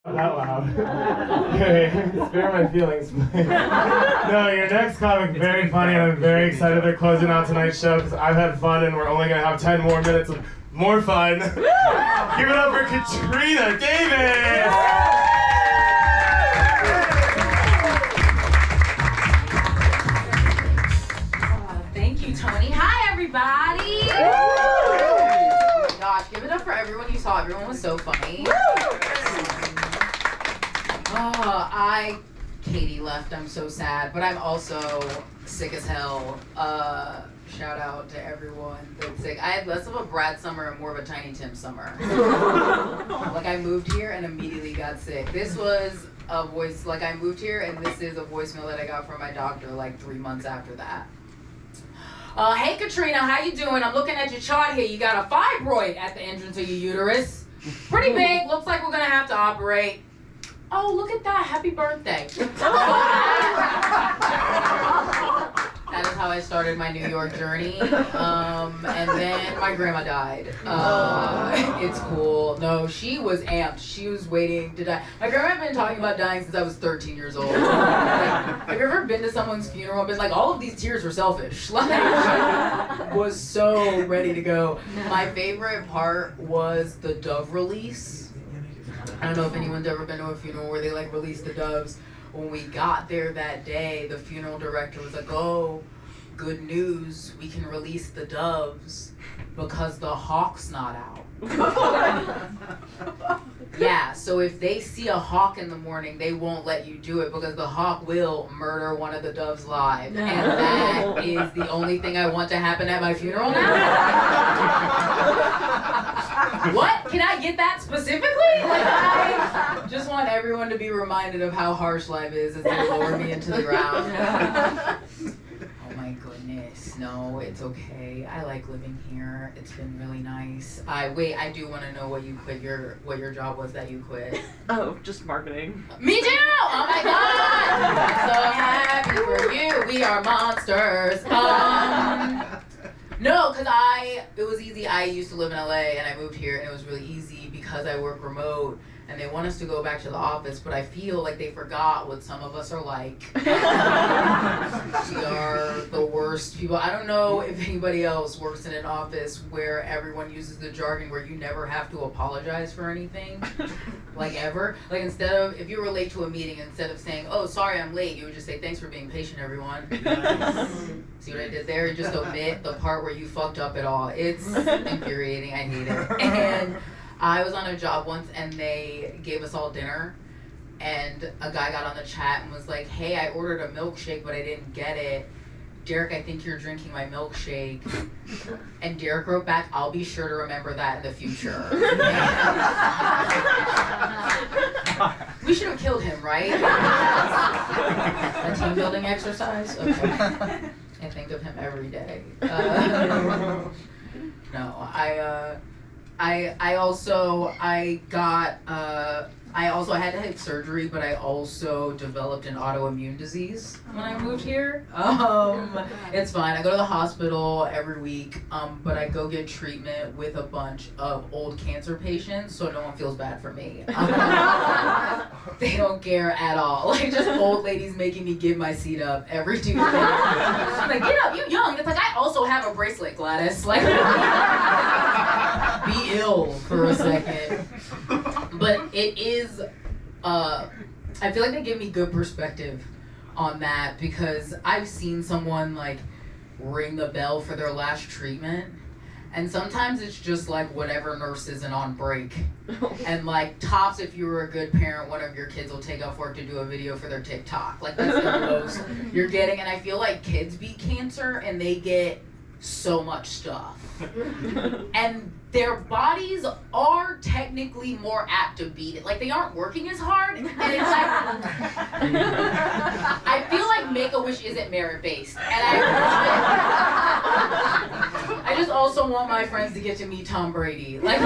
That loud. Okay, spare my feelings. No, your next comic, very funny, and I'm very excited they're closing out tonight's show because I've had fun and we're only going to have 10 more minutes of more fun. Give it up for Katrina Davis! Thank you, Tony. Hi, everybody! Gosh, give it up for everyone you saw. Everyone was so funny. Katie left, I'm so sad, but I'm also sick as hell. Shout out to everyone that's sick. I had less of a Brad summer and more of a Tiny Tim summer. Like I moved here and immediately got sick. This was a voice, like I moved here and this is a voicemail that I got from my doctor like 3 months after that. Hey Katrina, how you doing? I'm looking at your chart here. You got a fibroid at the entrance of your uterus. Pretty big, looks like we're gonna have to operate. Oh, look at that. Happy birthday. That is how I started my New York journey. And then my grandma died. It's cool. No, she was amped. She was waiting to die. My grandma had been talking about dying since I was 13 years old. Like, have you ever been to someone's funeral and been like, all of these tears were selfish? Like, she was so ready to go. My favorite part was the dove release. I don't know if anyone's ever been to a funeral where they like release the doves. When we got there that day, the funeral director was like, oh, good news, we can release the doves because the hawk's not out. Yeah, so if they see a hawk in the morning, they won't let you do it because the hawk will murder one of the doves live. And that is the only thing I want to happen at my funeral now. What? Can I get that specifically? Like, I just want everyone to be reminded of how harsh life is as they lower me into the ground. Oh my goodness. No, it's okay. I like living here. It's been really nice. I do want to know what you quit what your job was that you quit. Oh, just marketing. Me too! Oh my god! I'm so happy for you. We are monsters. No, because it was easy. I used to live in LA and I moved here and it was really easy because I work remote and they want us to go back to the office, but I feel like they forgot what some of us are like. We are the worst people. I don't know if anybody else works in an office where everyone uses the jargon where you never have to apologize for anything, like ever. Like if you were late to a meeting, instead of saying, oh, sorry, I'm late, you would just say, thanks for being patient, everyone. See what I did there? Just omit the part where you fucked up at all. It's infuriating. I hate it. And I was on a job once and they gave us all dinner and a guy got on the chat and was like, hey, I ordered a milkshake but I didn't get it. Derek, I think you're drinking my milkshake. And Derek wrote back, I'll be sure to remember that in the future. We should have killed him, right? A team building exercise? Okay. I think of him every day. No, I also had to have surgery, but I also developed an autoimmune disease when I moved here. It's fine. I go to the hospital every week, but I go get treatment with a bunch of old cancer patients, so no one feels bad for me. They don't care at all. Like, just old ladies making me give my seat up every Tuesday. I'm like, get up, you young. It's like, I also have a bracelet, Gladys. Like, be ill for a second. But it is, I feel like they give me good perspective on that because I've seen someone like ring the bell for their last treatment and sometimes it's just like whatever nurse isn't on break. And like tops, if you were a good parent, one of your kids will take off work to do a video for their TikTok. Like that's the most you're getting. And I feel like kids beat cancer and they get so much stuff. And their bodies are technically more apt to beat it. Like they aren't working as hard. And it's like, I feel like Make-A-Wish isn't merit-based. And I just also want my friends to get to meet Tom Brady. Like,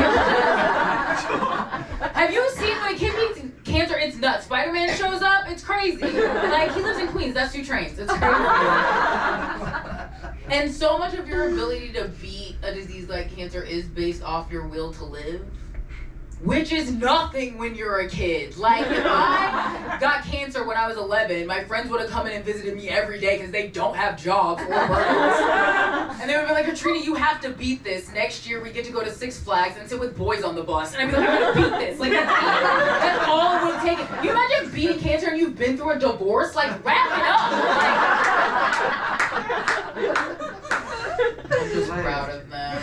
have you seen when a kid beats cancer? It's nuts. Spider-Man shows up. It's crazy. Like he lives in Queens. That's 2 trains. It's crazy. And so much of your ability to beat a disease like cancer is based off your will to live. which is nothing when you're a kid. Like, if I got cancer when I was 11, my friends would have come in and visited me every day because they don't have jobs or burdens. And they would be like, Katrina, you have to beat this. Next year we get to go to Six Flags and sit with boys on the bus. And I'd be like, I'm gonna beat this. Like, that's all it would take. You imagine beating cancer and you've been through a divorce? Like, wrap it up. I'm just proud of them.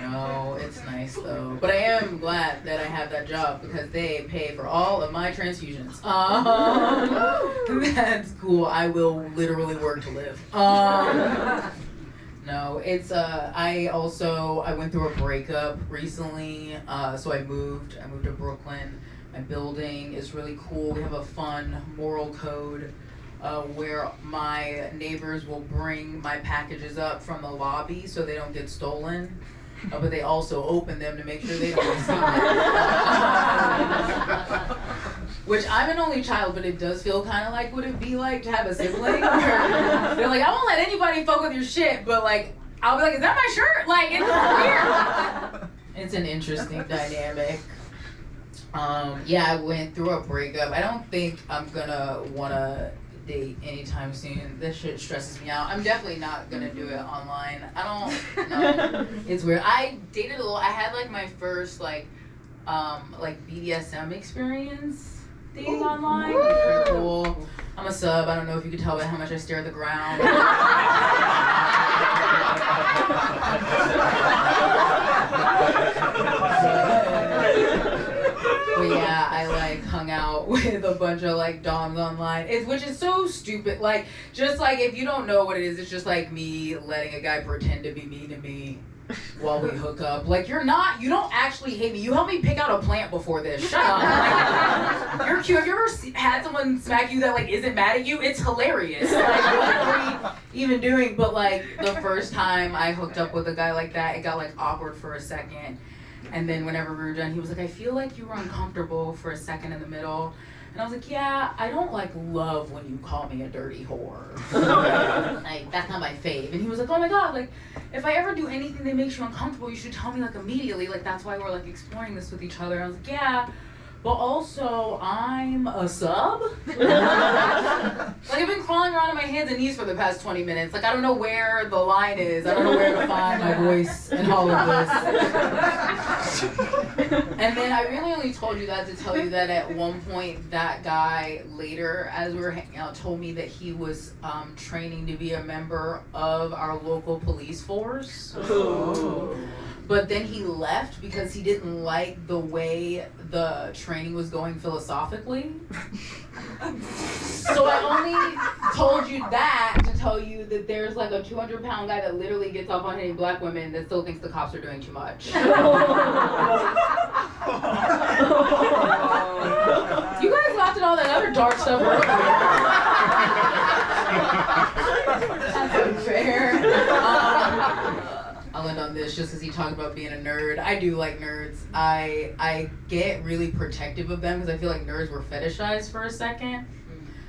No, it's nice though. But I am glad that I have that job because they pay for all of my transfusions. That's cool. I will literally work to live. No, it's I went through a breakup recently, so I moved to Brooklyn. My building is really cool. We have a fun moral code where my neighbors will bring my packages up from the lobby so they don't get stolen. But they also open them to make sure they don't receive it. Which I'm an only child, but it does feel kind of like what it'd be like to have a sibling. They're like, I won't let anybody fuck with your shit, but like, I'll be like, is that my shirt? Like, it's weird. It's an interesting dynamic. Yeah, I went through a breakup. I don't think I'm gonna wanna date anytime soon. This shit stresses me out. I'm definitely not gonna do it online. I don't know. It's weird. I dated a little. I had like my first like BDSM experience dating online. It was pretty cool. I'm a sub. I don't know if you could tell by how much I stare at the ground. But yeah, I like hung out with a bunch of like doms online, which is so stupid. Like, just like if you don't know what it is, it's just like me letting a guy pretend to be mean to me while we hook up. Like, you don't actually hate me. You helped me pick out a plant before this. Shut up. Like, you're cute. Have you ever had someone smack you that like isn't mad at you? It's hilarious. Like, what are we even doing? But like the first time I hooked up with a guy like that, it got like awkward for a second. And then whenever we were done, he was like, I feel like you were uncomfortable for a second in the middle. And I was like, yeah, I don't like love when you call me a dirty whore. Like, that's not my fave. And he was like, oh my God, like, if I ever do anything that makes you uncomfortable, you should tell me like immediately. Like, that's why we're like exploring this with each other. And I was like, yeah, but also I'm a sub. Like, I've been crawling around on my hands and knees for the past 20 minutes. Like, I don't know where the line is. I don't know where to find my voice in all of this. And then I really only told you that to tell you that at one point that guy later, as we were hanging out, told me that he was training to be a member of our local police force. Oh. But then he left because he didn't like the way the training was going philosophically. So I only told you that to tell you that there's like a 200-pound guy that literally gets off on hitting black women that still thinks the cops are doing too much. You guys laughed at all that other dark stuff earlier. That's unfair. I'll end on this just because he talked about being a nerd. I do like nerds. I get really protective of them because I feel like nerds were fetishized for a second.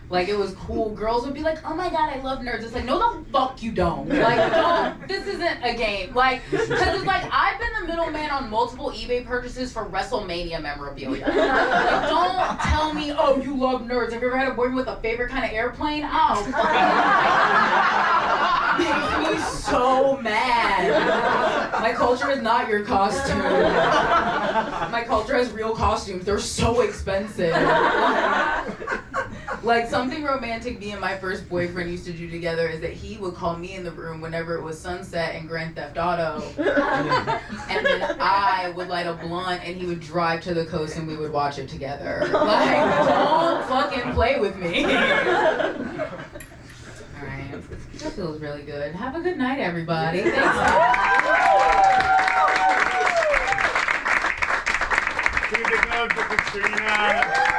Like, it was cool. Girls would be like, oh my God, I love nerds. It's like, no the fuck you don't. Like, don't. This isn't a game. Like, because it's like, I've been the middleman on multiple eBay purchases for WrestleMania memorabilia. Like, don't tell me, oh, you love nerds. Have you ever had a boyfriend with a favorite kind of airplane? Oh, makes me so mad. My culture is not your costume. My culture has real costumes. They're so expensive. Like, something romantic me and my first boyfriend used to do together is that he would call me in the room whenever it was sunset in Grand Theft Auto. And then I would light a blunt and he would drive to the coast and we would watch it together. Like, don't fucking play with me. Alright, that feels really good. Have a good night, everybody. Thanks. Keep it going for Katrina.